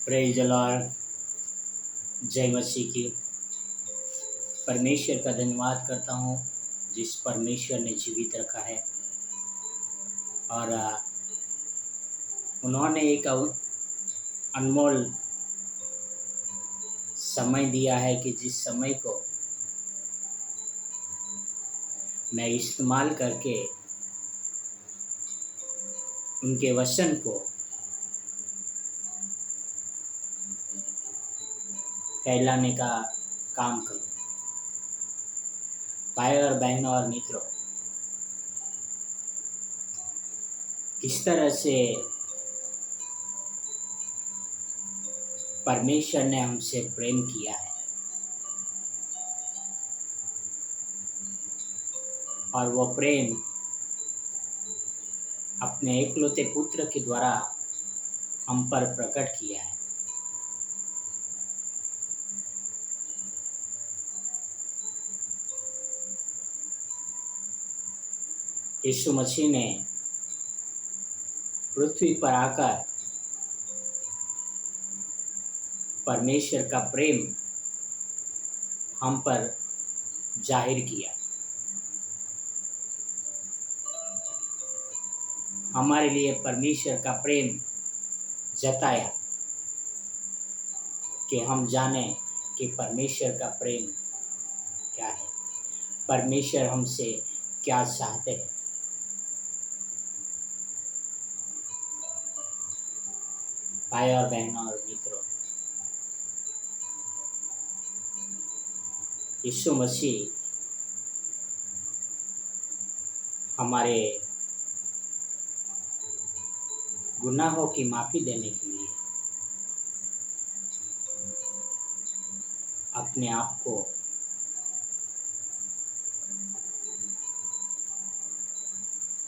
Praise the Lord. जय मसीह की। परमेश्वर का धन्यवाद करता हूँ जिस परमेश्वर ने जीवित रखा है और उन्होंने एक अनमोल समय दिया है कि जिस समय को मैं इस्तेमाल करके उनके वचन को फैलाने का काम करूं। भाई और बहनों और मित्रों, किस तरह से परमेश्वर ने हमसे प्रेम किया है और वो प्रेम अपने एकलौते पुत्र के द्वारा हम पर प्रकट किया है। यीशु मसीह ने पृथ्वी पर आकर परमेश्वर का प्रेम हम पर जाहिर किया, हमारे लिए परमेश्वर का प्रेम जताया कि हम जाने कि परमेश्वर का प्रेम क्या है, परमेश्वर हमसे क्या चाहते हैं। भाई और बहनों और मित्रों, यीशु मसीह हमारे गुनाहों की माफ़ी देने के लिए अपने आप को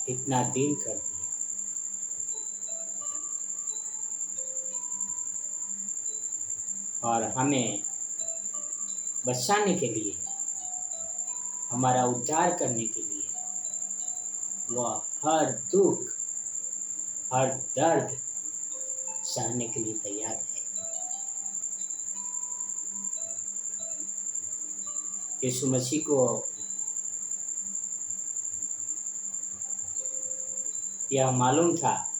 इतना दीन कर दिया और हमें बचाने के लिए, हमारा उद्धार करने के लिए वह हर दुख, हर दर्द सहने के लिए तैयार है। यीशु मसीह को यह मालूम था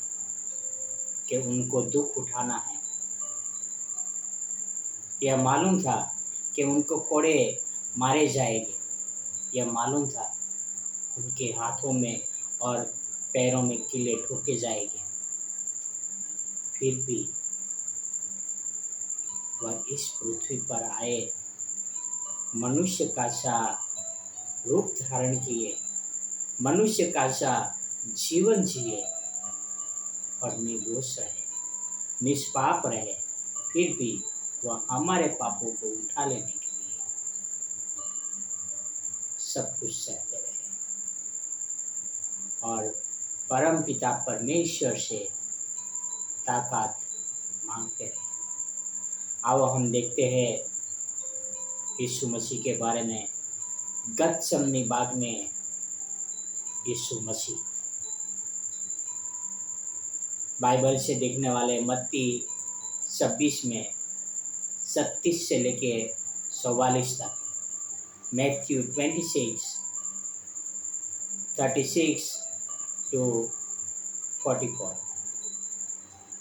कि उनको दुख उठाना है, यह मालूम था कि उनको कोड़े मारे जाएंगे, यह मालूम था उनके हाथों में और पैरों में कीले ठोके जाएंगे। फिर भी वह इस पृथ्वी पर आए, मनुष्य का सा रूप धारण किए, मनुष्य का सा जीवन जिए और निर्दोष रहे, निष्पाप रहे। फिर भी वह हमारे पापों को उठा लेने के लिए सब कुछ सहते रहे और परम पिता परमेश्वर से ताकत मांगते रहे। आओ हम देखते हैं यीशु मसीह के बारे में। गतसमनी बाग में यीशु मसीह, बाइबल से देखने वाले मत्ती 26 में 37 से लेके 44 तक, मैथ्यू 26:36 to 44,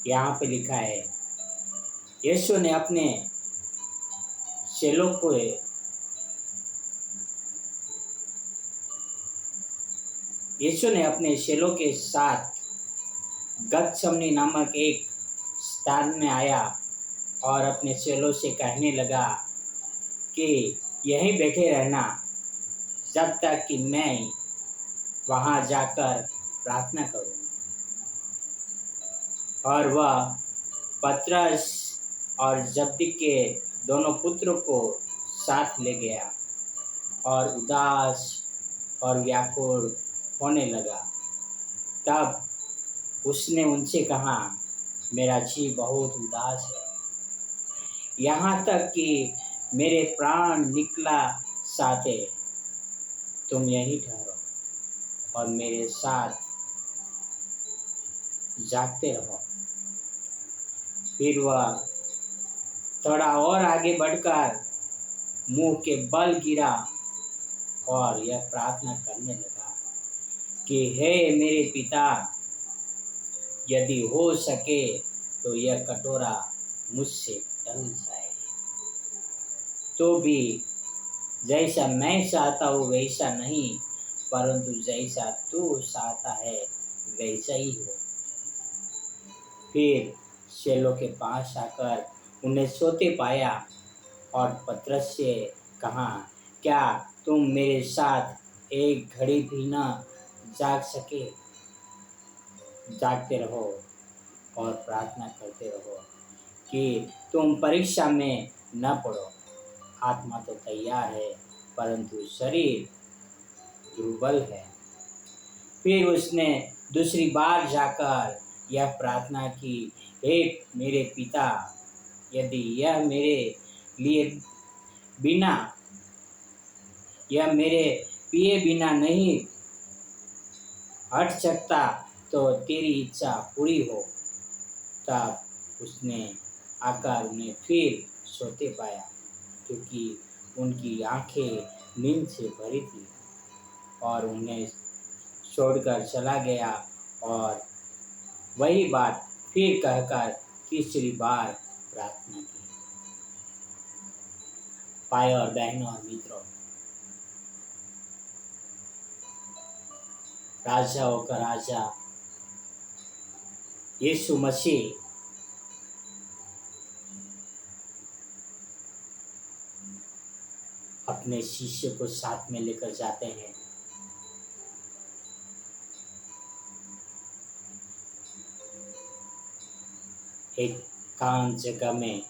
यहाँ पे लिखा है, यीशु ने अपने चेलों के साथ गतसमनी नामक एक स्थान में आया और अपने चेलों से कहने लगा कि यहीं बैठे रहना जब तक कि मैं वहाँ जाकर प्रार्थना करूँ। और वह पतरस और जब्दी के दोनों पुत्रों को साथ ले गया और उदास और व्याकुल होने लगा। तब उसने उनसे कहा, मेरा जी बहुत उदास है, यहाँ तक कि मेरे प्राण निकला साथे। तुम यहीं ठहरो और मेरे साथ जागते रहो। फिर वह थोड़ा और आगे बढ़कर मुंह के बल गिरा और यह प्रार्थना करने लगा कि हे मेरे पिता, यदि हो सके तो यह कटोरा मुझसे टल जाए, तो भी जैसा मैं चाहता हूँ वैसा नहीं, परंतु जैसा तू चाहता है वैसा ही हो। फिर चेलों के पास आकर उन्हें सोते पाया और पतरस से कहा, क्या तुम मेरे साथ एक घड़ी भी न जागते रहो और प्रार्थना करते रहो कि तुम परीक्षा में न पड़ो। आत्मा तो तैयार है परंतु शरीर दुर्बल है। फिर उसने दूसरी बार जाकर यह प्रार्थना की, हे मेरे पिता, यदि यह मेरे पिए बिना नहीं हट सकता तो तेरी इच्छा पूरी हो। तब उसने आकर उन्हें फिर सोते पाया, क्योंकि उनकी आंखें नींद से भरी थी, और उन्हें छोड़कर चला गया और वही बात फिर कहकर तीसरी बार प्रार्थना की। भाई और बहनों और मित्रों, राजाओं का राजा यीशु मसीह अपने शिष्य को साथ में लेकर जाते हैं। एक एकांत जगह में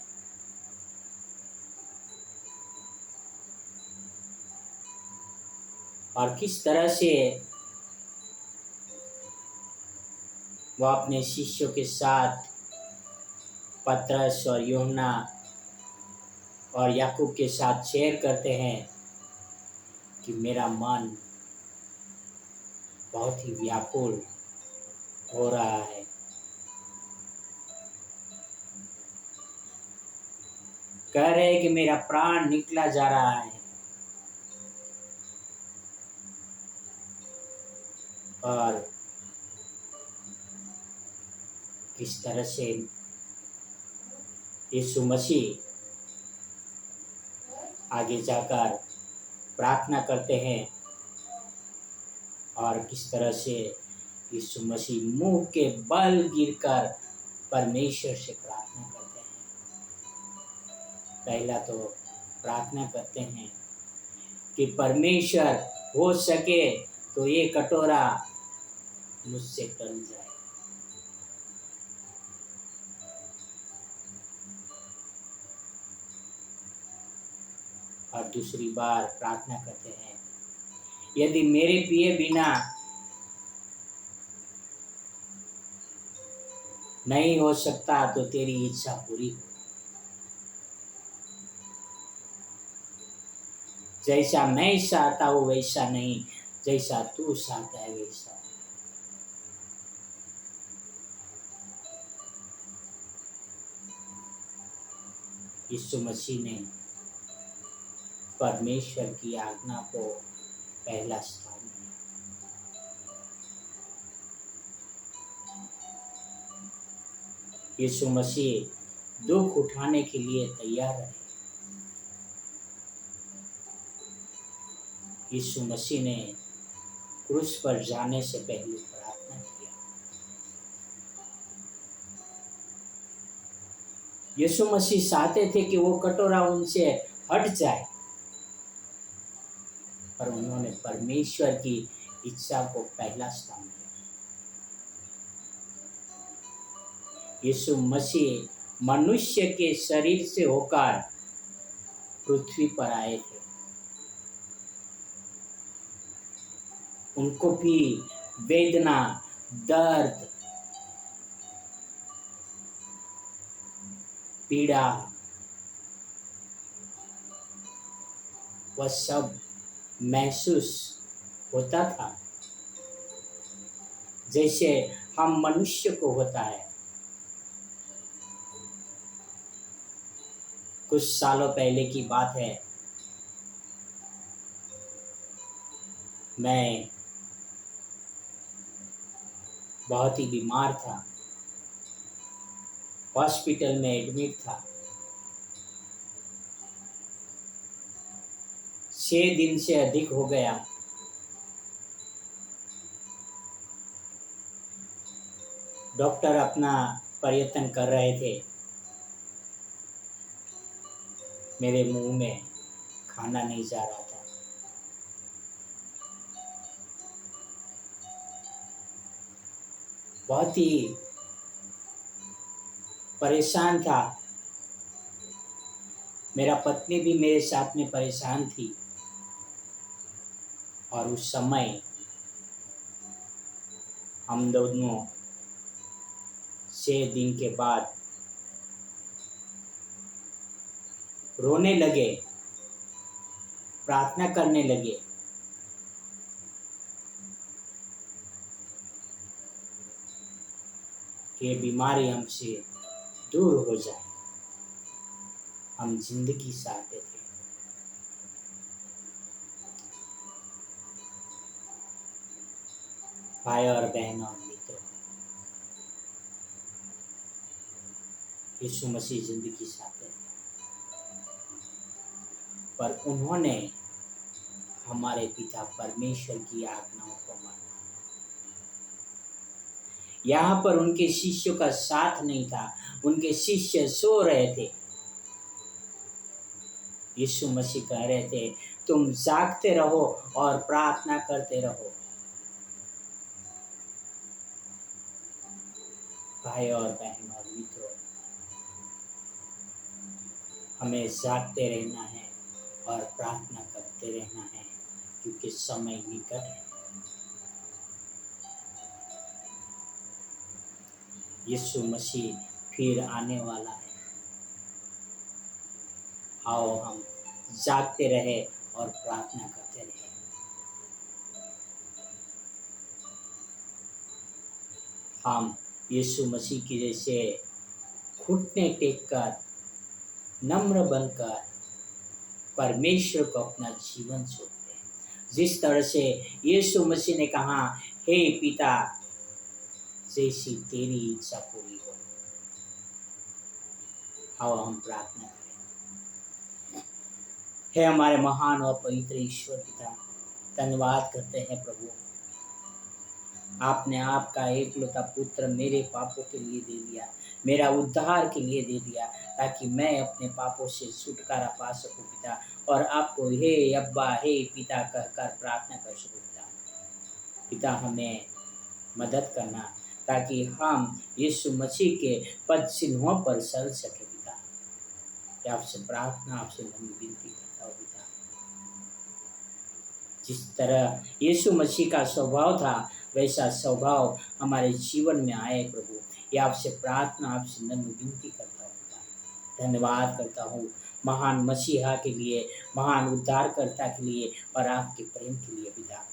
और किस तरह से वह अपने शिष्यों के साथ पतरस और यूहन्ना और याकूब के साथ शेयर करते हैं कि मेरा मन बहुत ही व्याकुल हो रहा है। कह रहे हैं कि मेरा प्राण निकला जा रहा है। और किस तरह से यीशु मसीह आगे जाकर प्रार्थना करते हैं और किस तरह से यीशु मसीह मुंह के बल गिरकर परमेश्वर से प्रार्थना करते हैं। पहला तो प्रार्थना करते हैं कि परमेश्वर हो सके तो ये कटोरा मुझसे टल जाए। और दूसरी बार प्रार्थना करते हैं, यदि मेरे पिए बिना नहीं हो सकता तो तेरी इच्छा पूरी हो। जैसा मैं चाहता हूँ वैसा नहीं, जैसा तू चाहता है वैसा। यीशु मसीह ने परमेश्वर की आज्ञा को पहला स्थान दिया। यीशु मसीह दुख उठाने के लिए तैयार रहे। यीशु मसीह ने क्रूस पर जाने से पहले प्रार्थना किया। यीशु मसीह चाहते थे कि वो कटोरा उनसे हट जाए, पर उन्होंने परमेश्वर की इच्छा को पहला स्थान दिया। यीशु मसीह मनुष्य के शरीर से होकर पृथ्वी पर आए थे। उनको भी वेदना, दर्द, पीड़ा वह सब महसूस होता था, जैसे हम मनुष्य को होता है। कुछ सालों पहले की बात है, मैं बहुत ही बीमार था, हॉस्पिटल में एडमिट था। 6 दिन से अधिक हो गया। डॉक्टर अपना प्रयत्न कर रहे थे, मेरे मुंह में खाना नहीं जा रहा था। बहुत ही परेशान था। मेरा पत्नी भी मेरे साथ में परेशान थी। और उस समय हम दोनों 6 दिन के बाद रोने लगे, प्रार्थना करने लगे कि ये बीमारी हमसे दूर हो जाए। हम जिंदगी चाहते थे। भाई और बहनों और मित्रों, यीशु मसीह जिंदगी चाहते थे, पर उन्होंने हमारे पिता परमेश्वर की आज्ञाओं को माना। यहाँ पर उनके शिष्यों का साथ नहीं था, उनके शिष्य सो रहे थे। यीशु मसीह कह रहे थे, तुम जागते रहो और प्रार्थना करते रहो। भाई और बहन और मित्रों, हमें जागते रहना है और प्रार्थना करते रहना है, क्योंकि समय निकट है। यीशु मसीह फिर आने वाला है। आओ हम जागते रहे और प्रार्थना करते रहे। हम यीशु मसीह की जैसे घुटने टेक कर, नम्र बनकर परमेश्वर को अपना जीवन सौंपते हैं। जिस तरह से यीशु मसीह ने कहा, हे पिता, जैसी तेरी इच्छा पूरी हो। आओ हम प्रार्थना करें। हे हमारे महान और पवित्र ईश्वर पिता, धन्यवाद करते हैं प्रभु, आपने आपका एकलौता पुत्र मेरे पापों के लिए दे दिया, मेरा उद्धार के लिए दे दिया, ताकि मैं अपने पापों से छुटकारा पा सकूं पिता, और आपको हे अब्बा, हे पिता कहकर प्रार्थना कर सकूं पिता। पिता हमें मदद करना, ताकि हम यीशु मसीह के पद चिन्हों पर चल सके पिता। आपसे प्रार्थना, आपसे विनती करता हूँ पिता। जिस तरह यीशु मसीह का स्वभाव था, वैसा स्वभाव हमारे जीवन में आए प्रभु। ये आपसे प्रार्थना, आपसे विनती करता हूँ पिता। धन्यवाद करता हूँ महान मसीहा के लिए, महान उद्धारकर्ता के लिए और आपके प्रेम के लिए पिता।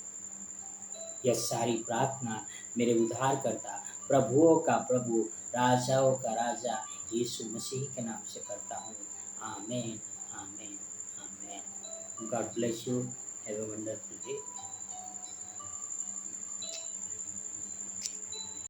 यह सारी प्रार्थना मेरे उद्धारकर्ता, प्रभुओं का प्रभु, राजाओं का राजा यीशु मसीह के नाम से करता हूँ। आमीन, आमीन, आमीन। God bless you. Have a wonderful day.